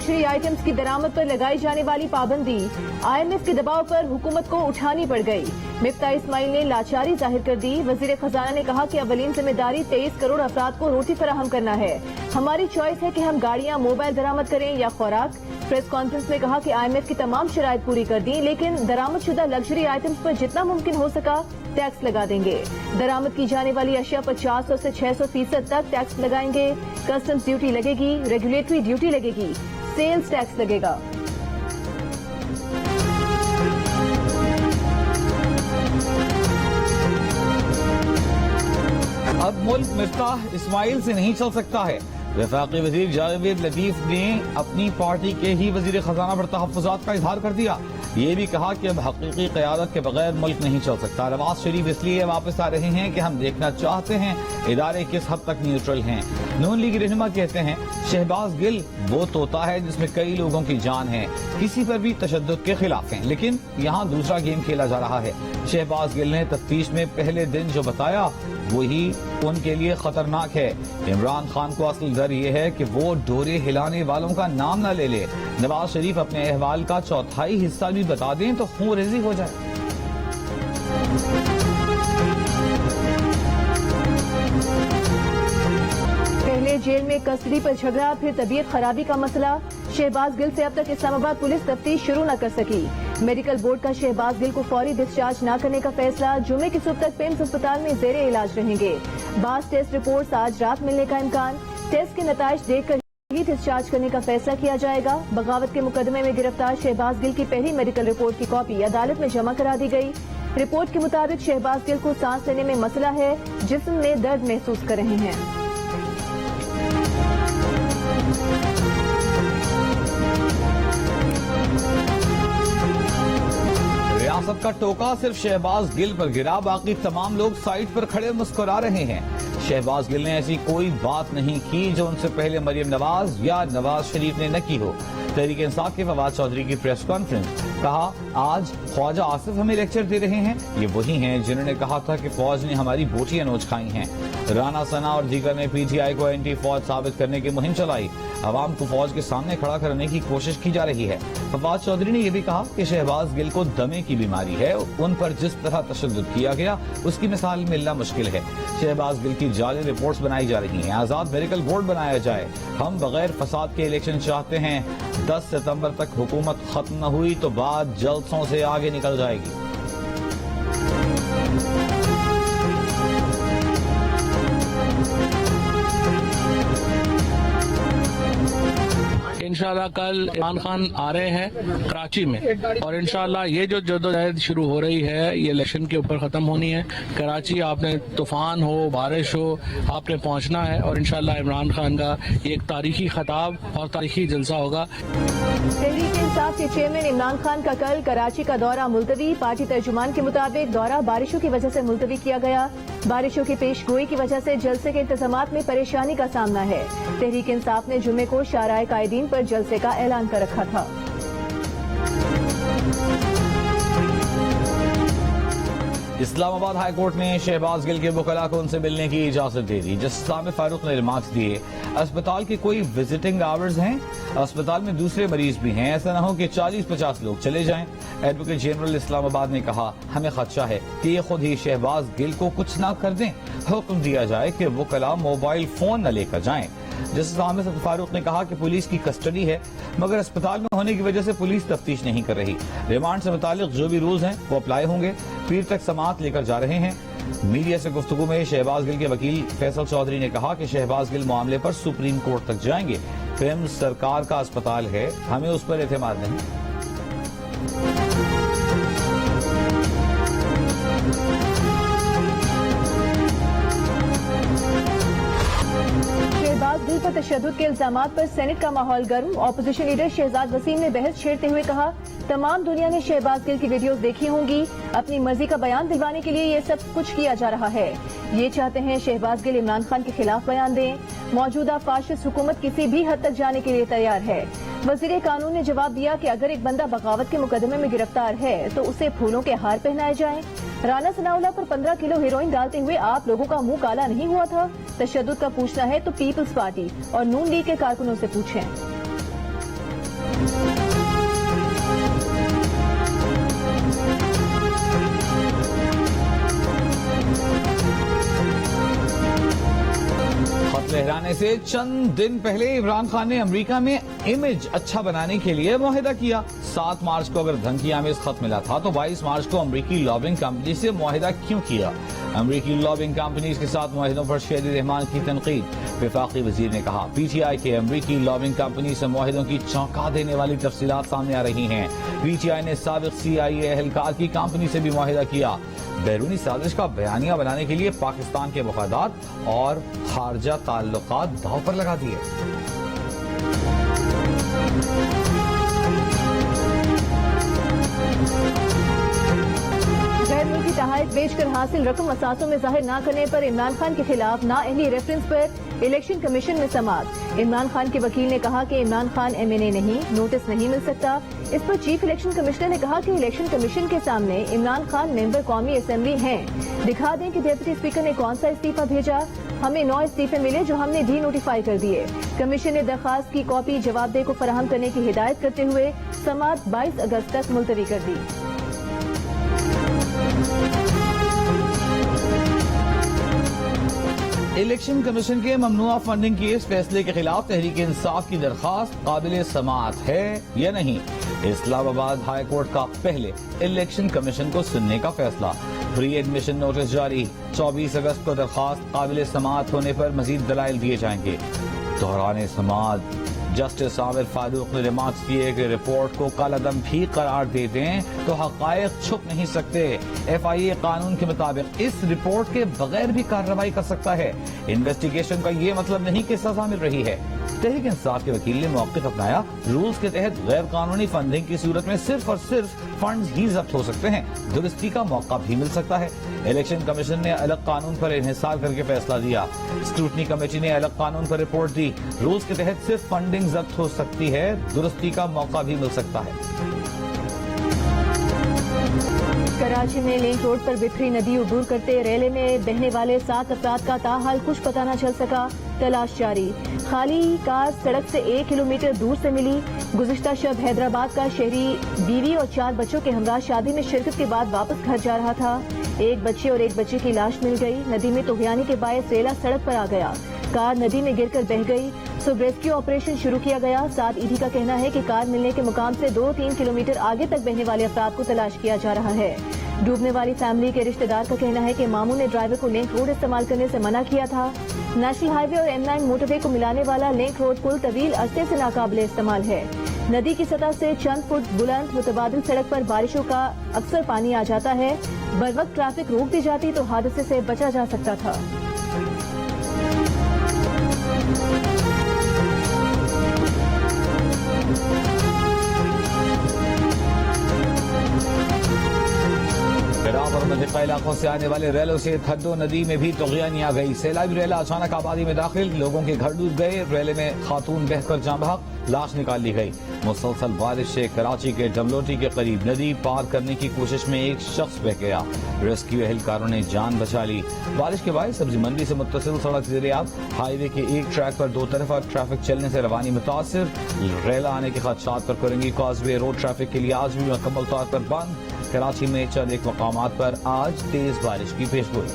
Luxury items की दरामद पर लगाई जाने वाली पाबंदी, IMF के दबाव पर हुकूमत को उठानी पड़ गई। मिफ्ता इस्माइल ने लाचारी जाहिर कर दी। वजीर खजाना ने कहा कि अवलीन जिम्मेदारी 23 करोड़ अफराद को रोटी फराहम करना है। हमारी चॉइस है कि हम गाड़ियां, मोबाइल दरामद करें या खुराक। प्रेस कॉन्फ्रेंस में कहा कि IMF की तमाम शराइत पूरी कर दी, लेकिन दरामद शुदा लग्जरी आइटम्स पर जितना मुमकिन हो सका टैक्स लगा देंगे। दरामद की जाने वाली अशिया पर 400 से 600% तक टैक्स लगाएंगे। कस्टम्स ड्यूटी लगेगी, रेगुलेटरी ड्यूटी लगेगी, सेल्स टैक्स लगेगा। अब मुल्क मिफ्ताह इस्माइल से नहीं चल सकता है। वफाकी वजीर जावेद लतीफ ने अपनी पार्टी के ही वजीर खजाना पर तहफ्फुज़ात का इजहार कर दिया। ये भी कहा कि अब हकीकी क़यादत के बगैर मुल्क नहीं चल सकता। नवाज शरीफ इसलिए वापस आ रहे हैं कि हम देखना चाहते हैं इदारे किस हद तक न्यूट्रल हैं। नून लीग रहनुमा कहते हैं शहबाज गिल वो तोता है जिसमें कई लोगों की जान है, किसी पर भी तशद्दुद के खिलाफ हैं, लेकिन यहाँ दूसरा गेम खेला जा रहा है। शहबाज गिल ने तफ्तीश में पहले दिन जो बताया वही उनके लिए खतरनाक है। इमरान खान को असल डर ये है कि वो डोरे हिलाने वालों का नाम न ले ले। नवाज शरीफ अपने अहवाल का चौथाई हिस्सा भी बता दें तो खून रेजी हो जाए। पहले जेल में कस्टडी पर झगड़ा, फिर तबीयत खराबी का मसला। शहबाज गिल से अब तक इस्लामाबाद पुलिस तफ्तीश शुरू न कर सकी। मेडिकल बोर्ड का शहबाज गिल को फौरी डिस्चार्ज न करने का फैसला। जुमे की सुबह तक पेम्स अस्पताल में जेरे इलाज रहेंगे। बास टेस्ट रिपोर्ट्स आज रात मिलने का इम्कान। टेस्ट के नताइज देखकर ही डिस्चार्ज करने का फैसला किया जाएगा। बगावत के मुकदमे में गिरफ्तार शहबाज गिल की पहली मेडिकल रिपोर्ट की कॉपी अदालत में जमा करा दी गई। रिपोर्ट के मुताबिक शहबाज गिल को सांस लेने में मसला है, जिस्म में दर्द महसूस कर रहे हैं। रियासत का टोका सिर्फ शहबाज गिल पर गिरा, बाकी तमाम लोग साइट पर खड़े मुस्कुरा रहे हैं। शहबाज गिल ने ऐसी कोई बात नहीं की जो उनसे पहले मरियम नवाज या नवाज शरीफ ने न की हो। तहरीक इंसाफ के फवाद चौधरी की प्रेस कॉन्फ्रेंस, कहा आज ख्वाजा आसिफ हमें लेक्चर दे रहे हैं। ये वही हैं जिन्होंने कहा था कि फौज ने हमारी बोटियां नोच खाई हैं। राना सना और दीगर ने PTI को एंटी फौज साबित करने की मुहिम चलाई। अवाम को फौज के सामने खड़ा करने की कोशिश की जा रही है। फवाद चौधरी ने यह भी कहा कि शहबाज गिल को दमे की बीमारी है, उन पर जिस तरह तशद्दुद किया गया उसकी मिसाल मिलना मुश्किल है। शहबाज गिल की जाली रिपोर्ट्स बनाई जा रही हैं। आजाद मेडिकल बोर्ड बनाया जाए। हम बगैर फसाद के इलेक्शन चाहते हैं। 10 सितंबर तक हुकूमत खत्म न हुई तो बात जलसों से आगे निकल जाएगी। इंशाल्लाह कल इमरान खान आ रहे हैं कराची में, और इंशाल्लाह ये जो जद्दोजहद शुरू हो रही है ये इलेक्शन के ऊपर खत्म होनी है। कराची आपने तूफान हो, बारिश हो, आपने पहुंचना है, और इंशाल्लाह इमरान खान का एक तारीखी खिताब और तारीखी जलसा होगा। तहरीक इंसाफ के चेयरमैन इमरान खान का कल कराची का दौरा मुलतवी। पार्टी तर्जुमान के मुताबिक दौरा बारिशों की वजह से मुलतवी किया गया। बारिशों की पेशगोई की वजह से जलसे के इंतजामात में परेशानी का सामना है। तहरीक इंसाफ ने जुमे को शाराए कायदीन पर जलसे का ऐलान कर रखा था। इस्लामाबाद हाई कोर्ट ने शहबाज गिल के वकला को उनसे मिलने की इजाजत दे दी। जस्टिस इस्लाम फारूक ने रिमार्क दिए, अस्पताल के कोई विजिटिंग आवर्स हैं, अस्पताल में दूसरे मरीज भी हैं, ऐसा न हो कि 40-50 लोग चले जाएं। एडवोकेट जनरल इस्लामाबाद ने कहा हमें खदशा है कि ये खुद ही शहबाज गिल को कुछ ना कर दें। हुक्म दिया जाए कि वकला मोबाइल फोन न लेकर जाएं। जस्टिस आमिर फारूक ने कहा कि पुलिस की कस्टडी है, मगर अस्पताल में होने की वजह से पुलिस तफ्तीश नहीं कर रही। रिमांड से मुतालिक जो भी रूल्स हैं वो अप्लाई होंगे। पीर तक समाअत लेकर जा रहे हैं। मीडिया से गुफ्तगू में शहबाज गिल के वकील फैसल चौधरी ने कहा कि शहबाज गिल मामले पर सुप्रीम कोर्ट तक जाएंगे। पेम्स सरकार का अस्पताल है, हमें उस पर एतमाद नहीं। शहबाज गिल पर तशद्दुद के इल्जामात पर सेनेट का माहौल गर्म। ऑपोजिशन लीडर शहजाद वसीम ने बहस छेड़ते हुए कहा तमाम दुनिया ने शहबाज गिल की वीडियोस देखी होंगी। अपनी मर्जी का बयान दिलवाने के लिए ये सब कुछ किया जा रहा है। ये चाहते हैं शहबाज गिल इमरान खान के खिलाफ बयान दें। मौजूदा फाशिस्ट हुकूमत किसी भी हद तक जाने के लिए तैयार है। वजीर कानून ने जवाब दिया कि अगर एक बंदा बगावत के मुकदमे में गिरफ्तार है तो उसे फूलों के हार पहनाए जाएं। राना सनाउल्लाह पर 15 किलो हेरोइन डालते हुए आप लोगों का मुंह काला नहीं हुआ था? तशद्दुद का पूछना है तो पीपल्स पार्टी और नून लीग के कारकुनों से पूछें। خط لہرانے سے چند دن پہلے عمران خان نے امریکہ میں امیج اچھا بنانے کے لیے معاہدہ کیا. 7 مارچ کو اگر دھمکی آمیز خط ملا تھا تو 22 مارچ کو امریکی لابنگ کمپنی سے معاہدہ کیوں کیا؟ امریکی لابنگ کمپنیز کے ساتھ معاہدوں پر شہید رحمان کی تنقید. وفاقی وزیر نے کہا پی ٹی آئی کے امریکی لابنگ کمپنی سے معاہدوں کی چونکا دینے والی تفصیلات سامنے آ رہی ہیں. پی ٹی آئی نے سابق سی آئی اے اہلکار کی کمپنی سے بھی معاہدہ کیا. بیرونی سازش کا بیانیہ بنانے کے لیے پاکستان کے مفادات اور خارجہ تعلقات داؤ پر لگا دیے. غیر ملکی تحائف بیچ کر حاصل رقم اثاثوں میں ظاہر نہ کرنے پر عمران خان کے خلاف نااہلی ریفرنس پر الیکشن کمیشن میں سماعت. عمران خان کے وکیل نے کہا کہ عمران خان ایم این اے نہیں، نوٹس نہیں مل سکتا. اس پر چیف الیکشن کمشنر نے کہا کہ الیکشن کمیشن کے سامنے عمران خان ممبر قومی اسمبلی ہیں، دکھا دیں کہ ڈپٹی اسپیکر نے کون سا استعفیٰ بھیجا. ہمیں 9 استعفے ملے جو ہم نے ڈی نوٹیفائی کر دیے. کمیشن نے درخواست کی کاپی جواب دہ کو فراہم کرنے کی ہدایت کرتے ہوئے سماعت 22 اگست تک ملتوی کر دی. الیکشن کمیشن کے ممنوعہ فنڈنگ کے اس فیصلے کے خلاف تحریک انصاف کی درخواست قابل سماعت ہے یا نہیں؟ اسلام آباد ہائی کورٹ کا پہلے الیکشن کمیشن کو سننے کا فیصلہ. پری ایڈمیشن نوٹس جاری. 24 اگست کو درخواست قابل سماعت ہونے پر مزید دلائل دیے جائیں گے. دوران سماعت جسٹس عامر فاروق نے ریمارکس کیے کہ رپورٹ کو کالعدم بھی قرار دے دیں تو حقائق چھپ نہیں سکتے. ایف آئی اے قانون کے مطابق اس رپورٹ کے بغیر بھی کارروائی کر سکتا ہے. انویسٹیگیشن کا یہ مطلب نہیں کہ سزا مل رہی ہے. تحریک انصاف کے وکیل نے موقف اپنایا. رولز کے تحت غیر قانونی فنڈنگ کی صورت میں صرف اور صرف فنڈز ہی ضبط ہو سکتے ہیں، درستی کا موقع بھی مل سکتا ہے. الیکشن کمیشن نے الگ قانون پر انحصار کر کے فیصلہ دیا. اسکروٹنی کمیٹی نے الگ قانون پر رپورٹ دی. رولز کے تحت صرف فنڈنگ ضبط ہو سکتی ہے، درستی کا موقع بھی مل سکتا ہے. کراچی میں لنک روڈ پر بکھری ندی عبور کرتے ریلے میں بہنے والے 7 افراد کا تاحال کچھ پتہ نہ چل سکا. تلاش جاری. خالی کار سڑک سے 1 کلومیٹر دور سے ملی. گزشتہ شب حیدرآباد کا شہری بیوی اور 4 بچوں کے ہمراہ شادی میں شرکت کے بعد واپس گھر جا رہا تھا. 1 بچے اور 1 بچے کی لاش مل گئی. ندی میں طغیانی کے باعث ریلا سڑک پر آ گیا. کار ندی میں گر کر بہہ گئی. سب ریسکیو آپریشن شروع کیا گیا. ساتھ ایڈی کا کہنا ہے کہ کار ملنے کے مقام سے 2-3 کلومیٹر آگے تک بہنے والے افراد کو تلاش کیا جا رہا ہے. ڈوبنے والی فیملی کے رشتہ دار کا کہنا ہے کہ ماموں نے ڈرائیور کو لنک روڈ استعمال کرنے سے منع کیا تھا. نیشنل ہائی وے اور M9 موٹر وے کو ملانے والا لنک روڈ پل طویل عرصے سے ناقابل استعمال ہے. ندی کی سطح سے چند فٹ بلند متبادل سڑک پر بارشوں کا اکثر پانی آ جاتا ہے. بروقت ٹریفک روک دی جاتی تو حادثے سے بچا جا سکتا تھا. اور منطقہ علاقوں سے آنے والے ریلوں سے تھدو ندی میں بھی طغیانی آ گئی. سیلابی ریلا اچانک آبادی میں داخل، لوگوں کے گھر ڈوب گئے. ریلے میں خاتون بہہ کر جاں بحق، لاش نکال لی گئی. مسلسل بارش سے کراچی کے ڈملوٹی کے قریب ندی پار کرنے کی کوشش میں ایک شخص بہہ گیا. ریسکیو اہلکاروں نے جان بچا لی. بارش کے باعث سبزی منڈی سے متصل سڑک زیریاب. ہائی وے کے ایک ٹریک پر 2 طرفہ ٹریفک چلنے سے روانی متاثر. ریلا آنے کے خدشات پر کرنگی کاز وے روڈ ٹریفک کے لیے آج بھی مکمل طور پر بند. کراچی میں چند ایک مقامات پر آج تیز بارش کی پیشگوئی.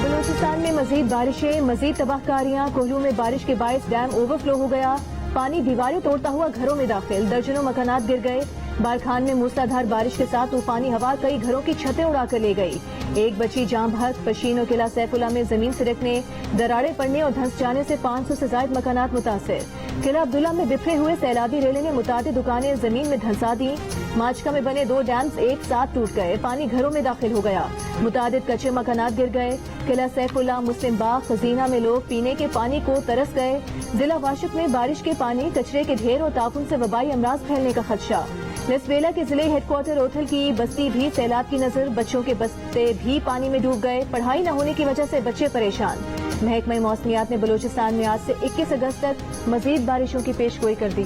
بلوچستان میں مزید بارشیں، مزید تباہ کاریاں. کوہلو میں بارش کے باعث ڈیم اوور فلو ہو گیا. پانی دیواریں توڑتا ہوا گھروں میں داخل. درجنوں مکانات گر گئے. بارکھان میں موسلادھار بارش کے ساتھ طوفانی ہوا کئی گھروں کی چھتیں اڑا کر لے گئی. 1 بچی جاں بحق. پشین اور قلعہ سیف اللہ میں زمین سرکنے، دراڑیں پڑنے اور دھنس جانے سے 500 سے زائد مکانات متاثر. قلعہ عبداللہ میں بکھرے ہوئے سیلابی ریلے نے متعدد دکانیں زمین میں دھنسا دیں. ماچکا میں بنے 2 ڈیمز ایک ساتھ ٹوٹ گئے. پانی گھروں میں داخل ہو گیا. متعدد کچے مکانات گر گئے. قلعہ سیف اللہ، مسلم باغ، خزینہ میں لوگ پینے کے پانی کو ترس گئے. ضلع واشق میں بارش کے پانی، کچرے کے ڈھیر اور تعفن سے وبائی امراض پھیلنے کا خدشہ. لسویلا کے ضلع ہیڈ کوارٹر اوتھل کی بستی بھی سیلاب کی نظر. بچوں کے بستے بھی پانی میں ڈوب گئے. پڑھائی نہ ہونے کی وجہ سے بچے پریشان. محکمہ موسمیات نے بلوچستان میں آج سے 21 اگست تک مزید بارشوں کی پیشگوئی کر دی.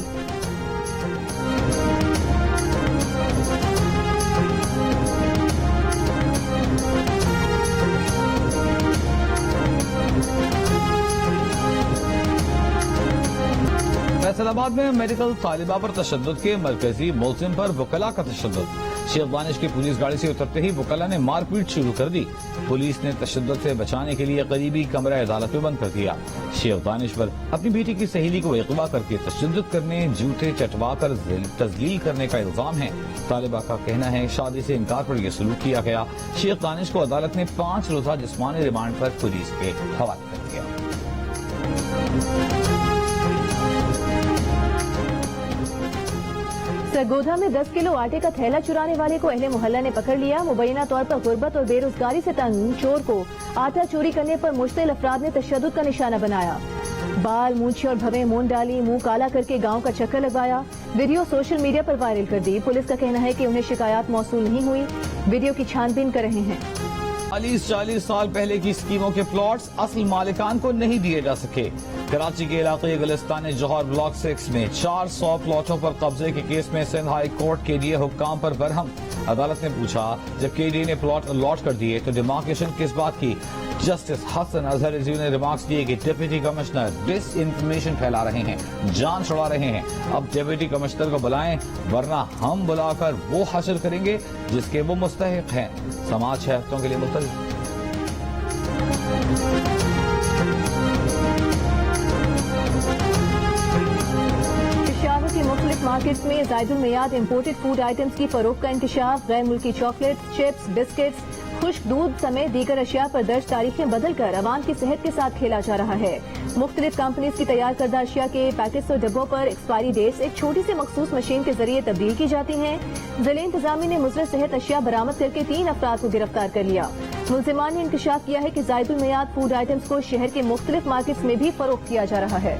फैसलाबाद में मेडिकल तालिबा पर तशद्दुद के मरकजी मुलजिम पर वकला का तशद्दुद। शेख दानिश की पुलिस गाड़ी से उतरते ही वकला ने मारपीट शुरू कर दी। पुलिस ने तशद्दुद से बचाने के लिए करीबी कमरा अदालत में बंद कर दिया। शेख दानिश पर अपनी बेटी की सहेली को अगवा करके तशद्दुद करने, जूते चटवा कर तजलील करने का इल्जाम है। तालिबा का कहना है शादी से इनकार पर यह सलूक किया गया। शेख दानिश को अदालत ने 5 रोजा जिस्मानी रिमांड पर पुलिस के हवाले कर दिया। सरगोधा में 10 किलो आटे का थैला चुराने वाले को अहले मोहल्ला ने पकड़ लिया। मुबैना तौर पर गुर्बत और बेरोजगारी से तंग चोर को आटा चोरी करने पर मुश्तिल अफराद ने तशद्दुद का निशाना बनाया। बाल, मूंछें और भवें मूंद डाली, मुंह काला करके गांव का चक्कर लगवाया। वीडियो सोशल मीडिया पर वायरल कर दी। पुलिस का कहना है कि उन्हें शिकायत मौसूल नहीं हुई। वीडियो की छानबीन कर रहे हैं। 40 साल पहले की स्कीमों के प्लॉट्स असल मालिकान को नहीं दिए जा सके। कराची के इलाके गुलिस्तान जौहर ब्लॉक 6 में 400 प्लॉटों पर कब्जे के केस में सिंध हाई कोर्ट के लिए हुक्काम पर बरहम। अदालत ने पूछा, जब केडी ने प्लॉट अलॉट कर दिए तो डिमार्केशन किस बात की? जस्टिस हसन अजहर रिजवी ने रिमार्क्स दिए कि डिप्टी कमिश्नर डिस इंफॉर्मेशन फैला रहे हैं, जान छुड़ा रहे हैं। अब डिप्टी कमिश्नर को बुलाएं, वरना हम बुलाकर वो हासिल करेंगे जिसके वो मुस्तहिक हैं। समाज 6 हफ्तों के लिए मुल्तवी। पेशावर की मुख्तलिफ मार्केट्स में ज़ायदुल मियाद इम्पोर्टेड फूड आइटम्स की फरोख्त का इंकशाफ। गैर मुल्की चॉकलेट्स, चिप्स, बिस्किट्स, खुश्क दूध समेत दीगर अशिया पर दर्ज तारीखें बदलकर अवाम की सेहत के साथ खेला जा रहा है। मुख्तलिफ कंपनीज की तैयार करदा अशिया के पैकेट्स और डिब्बों पर एक्सपायरी डेट्स एक छोटी सी मखसूस मशीन के जरिए तब्दील की जाती हैं। जिले इंतजामी ने मुज़र सेहत अशिया बरामद करके 3 अफराद को गिरफ्तार कर लिया। मुलजिमान ने इंकशाफ किया है कि ज़ायदुल मियाद फूड आइटम्स को शहर के मुख्तलिफ मार्केट्स में भी फरोख्त किया जा रहा है।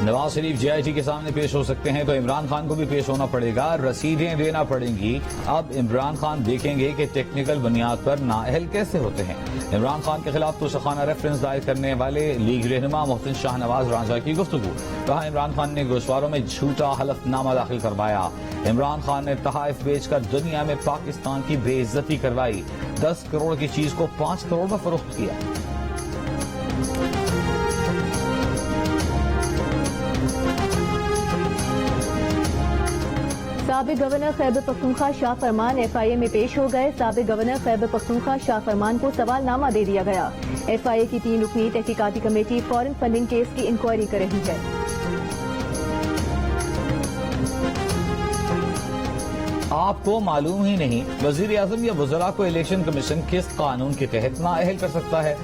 नवाज शरीफ JIT के सामने पेश हो सकते हैं तो इमरान खान को भी पेश होना पड़ेगा, रसीदें देना पड़ेंगी। अब इमरान खान देखेंगे कि टेक्निकल बुनियाद पर नाअहल कैसे होते हैं। इमरान खान के खिलाफ तोशाखाना रेफरेंस दायर करने वाले लीग रहनुमा मोहसिन शाहनवाज रांझा की गुफ्तगू। कहा, इमरान खान ने गोशवारों में झूठा हलफनामा दाखिल करवाया। इमरान खान ने तहाइफ बेचकर दुनिया में पाकिस्तान की बेइज्जती करवाई। 10 करोड़ की चीज को 5 करोड़ में फरोख्त किया। साबिक गवर्नर खैबर पख्तूनख्वा शाह फरमान FIA में पेश हो गए। साबिक गवर्नर खैबर पख्तूनख्वा शाह फरमान को सवालनामा दे दिया गया। FIA की 3 रुकनी तहकीकाती कमेटी फॉरेन फंडिंग केस की इंक्वायरी कर रही है। आपको मालूम ही नहीं, वजीर आजम या वज़रा को इलेक्शन कमीशन किस कानून के तहत नाअहल कर सकता है?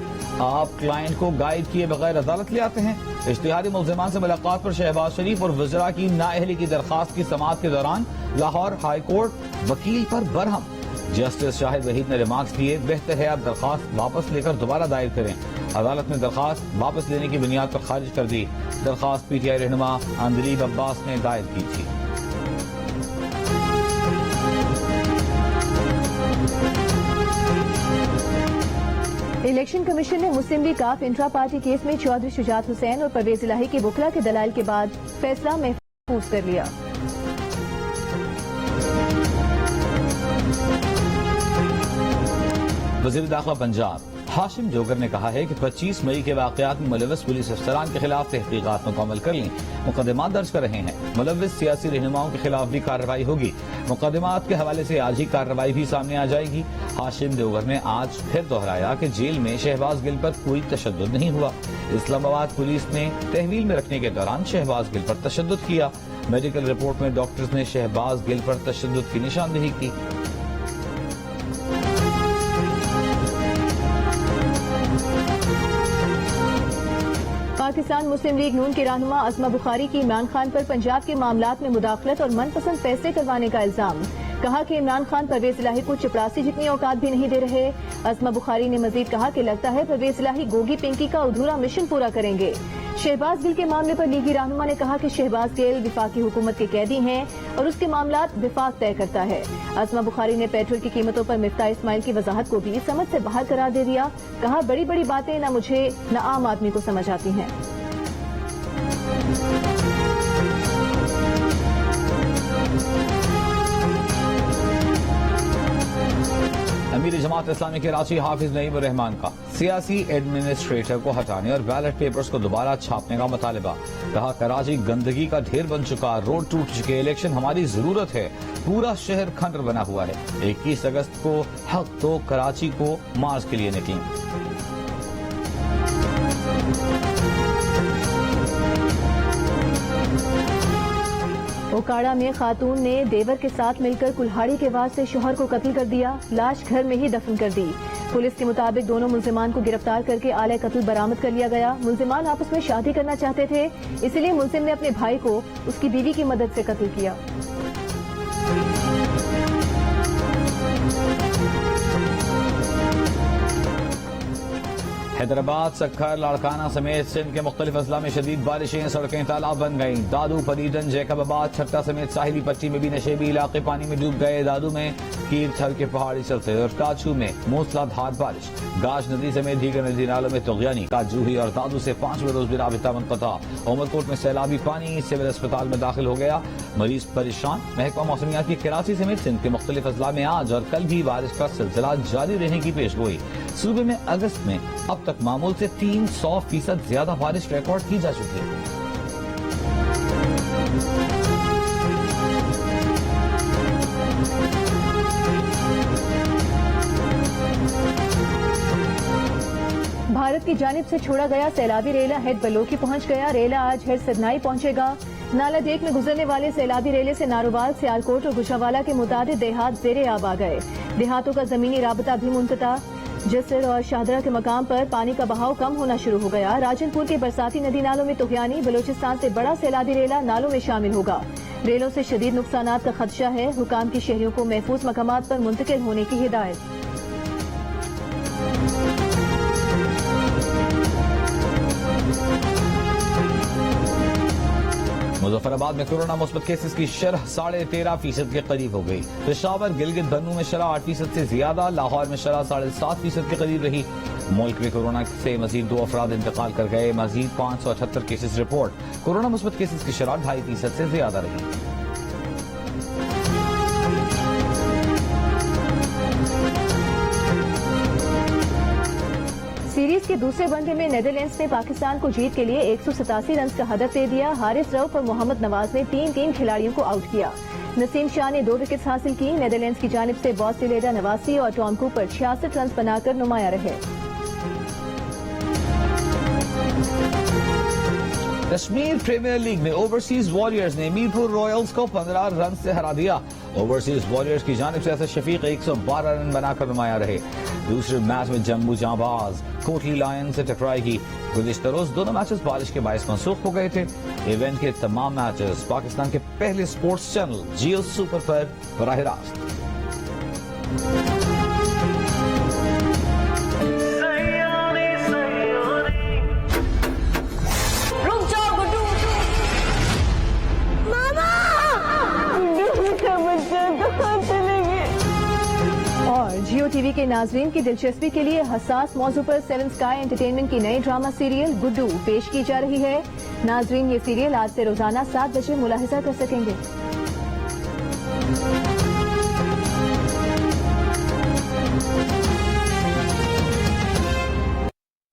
आप क्लाइंट को गाइड किए बगैर अदालत ले आते हैं। इश्तिहारी मुल्जिमान से मुलाकात पर शहबाज शरीफ और वज़रा की नाअहली की दरख्वास्त की समाअत के दौरान लाहौर हाई कोर्ट वकील पर बरहम। जस्टिस शाहिद वहीद ने रिमार्क्स दिए, बेहतर है आप दरख्वास्त वापस लेकर दोबारा दायर करें। अदालत ने दरख्वास्त वापस लेने की बुनियाद पर खारिज कर दी। दरख्वास्त PTI रहनुमा अंदलीब अब्बास ने दायर की थी। इलेक्शन कमीशन ने मुस्लिम लीग काफ इंट्रा पार्टी केस में चौधरी शुजात हुसैन और परवेज इलाही की वकला के दलाइल के बाद फैसला महफूज कर लिया। वज़ीर दाखिला पंजाब हाशिम जोगर ने कहा है कि 25 मई के वाक़यात में मुलव्वस पुलिस अफसरान के खिलाफ तहकीकात मुकम्मल कर ली, मुकदमा दर्ज कर रहे हैं। मुलव्वस सियासी रहनुमाओं के खिलाफ भी कार्रवाई होगी। मुकदमात के हवाले से आज ही कार्रवाई भी सामने आ जाएगी। हाशिम जोगर ने आज फिर दोहराया कि जेल में शहबाज गिल पर कोई तशद्दुद नहीं हुआ। इस्लामाबाद पुलिस ने तहवील में रखने के दौरान शहबाज गिल पर तशद्दुद किया। मेडिकल रिपोर्ट में डॉक्टर्स ने शहबाज गिल पर तशद्दुद की निशानदेही की। पाकिस्तान मुस्लिम लीग नून के रहनुमा अज़मा बुखारी की इमरान खान पर पंजाब के मामलात में मुदाखलत और मनपसंद फैसले करवाने का इल्जाम। कहा कि इमरान खान परवेज इलाही को चपरासी जितनी औकात भी नहीं दे रहे। अज़मा बुखारी ने मजीद कहा कि लगता है परवेज इलाही गोगी पिंकी का अधूरा मिशन पूरा करेंगे। शहबाज गिल के मामले पर लीगी रहनुमा ने कहा कि शहबाज गिल विफाकी हुकूमत के कैदी हैं और उसके मामलात विफाक तय करता है। अज़मा बुखारी ने पेट्रोल की कीमतों पर मिफ्ता इस्माइल की वजाहत को भी समझ से बाहर करार दे दिया। कहा, बड़ी बड़ी बातें न मुझे न आम आदमी को समझ आती हैं। امیر جماعت اسلامی کراچی حافظ نعیم الرحمان کا سیاسی ایڈمنسٹریٹر کو ہٹانے اور بیلٹ پیپرز کو دوبارہ چھاپنے کا مطالبہ. کہا کراچی گندگی کا ڈھیر بن چکا, روڈ ٹوٹ چکے, الیکشن ہماری ضرورت ہے, پورا شہر کھنڈر بنا ہوا ہے. 21 اگست کو حق تو کراچی کو مارچ کے لیے نکلیں. اوکاڑا میں خاتون نے دیور کے ساتھ مل کر کلہاڑی کے وار سے شوہر کو قتل کر دیا, لاش گھر میں ہی دفن کر دی. پولیس کے مطابق دونوں ملزمان کو گرفتار کر کے آلہ قتل برآمد کر لیا گیا. ملزمان آپس میں شادی کرنا چاہتے تھے, اسی لیے ملزم نے اپنے بھائی کو اس کی بیوی کی مدد سے قتل کیا. حیدرآباد, سکھر, لاڑکانہ سمیت سندھ کے مختلف اضلاع میں شدید بارشیں, سڑکیں تالاب بن گئیں. دادو, پریڈن, جیکب آباد, چھٹا سمیت ساحلی پٹی میں بھی نشیبی علاقے پانی میں ڈوب گئے. دادو میں کیر تھر کے پہاڑی چلتے اور کاچو میں موسلا دھار بارش. گاش ندی سمیت دیگر ندی نالوں میں طغیانی. کاجوہی اور دادو سے 5ویں روز بھی رابطہ منقطع. عمرکوٹ میں سیلابی پانی, سول اسپتال میں داخل ہو گیا, مریض پریشان. محکمہ موسمیات کی کراچی سمیت سندھ کے مختلف اضلاع میں آج اور کل بھی بارش کا سلسلہ جاری رہنے کی پیش گوئی. صوبے میں اگست میں اب تک معمول سے 300% زیادہ بارش ریکارڈ کی جا چکی ہے. بھارت کی جانب سے چھوڑا گیا سیلابی ریلا ہیڈ بلوکی پہنچ گیا. ریلا آج ہیڈ سدنائی پہنچے گا. نالا ڈیک میں گزرنے والے سیلابی ریلے سے نارووال, سیالکوٹ اور گجرانوالہ کے متعدد دیہات زیر آب آ گئے. دیہاتوں کا زمینی رابطہ بھی منقطع. جسر اور شاہدرہ کے مقام پر پانی کا بہاؤ کم ہونا شروع ہو گیا. راجن پور کے برساتی ندی نالوں میں طغیانی. بلوچستان سے بڑا سیلابی ریلا نالوں میں شامل ہوگا. ریلوں سے شدید نقصانات کا خدشہ ہے. حکام کی شہریوں کو محفوظ مقامات پر منتقل ہونے کی ہدایت. مظفر آباد میں کورونا مثبت کیسز کی شرح 13.5% کے قریب ہو گئی. پشاور, گلگت, بنو میں شرح 8% سے زیادہ. لاہور میں شرح 7.5% کے قریب رہی. ملک میں کورونا سے مزید 2 افراد انتقال کر گئے. مزید 578 کیسز رپورٹ. کورونا مثبت کیسز کی شرح 2.5% سے زیادہ رہی. سیریز کے دوسرے ون ڈے میں نیدرلینڈز نے پاکستان کو جیت کے لیے 187 رنز کا ہدف دے دیا. حارث رؤف اور محمد نواز نے 3 کھلاڑیوں کو آؤٹ کیا. نسیم شاہ نے 2 وکٹس حاصل کی. نیدرلینڈز کی جانب سے باسی لیڈا 89 اور ٹام کوپر 66 رنز بنا کر نمایاں رہے. کشمیر پریمیئر لیگ میں اوورسیز واریئرز نے میرپور رائلز کو 15 رن سے ہرا دیا. اوورسیز واریئرز کی جانب سے اسد شفیق 112 رن بنا کر نمایاں رہے. دوسرے میچ میں جموں جانباز کوٹلی لائن سے ٹکرائے گی. گزشتہ روز دونوں میچز بارش کے باعث منسوخ ہو گئے تھے. ایونٹ کے تمام میچز پاکستان کے پہلے سپورٹس چینل جیو سپر پر براہ راست. اور جیو ٹی وی کے ناظرین کی دلچسپی کے لیے حساس موضوع پر 7 اسکائی انٹرٹینمنٹ کی نئی ڈرامہ سیریل گڈو پیش کی جا رہی ہے. ناظرین یہ سیریل آج سے روزانہ 7 بجے ملاحظہ کر سکیں گے.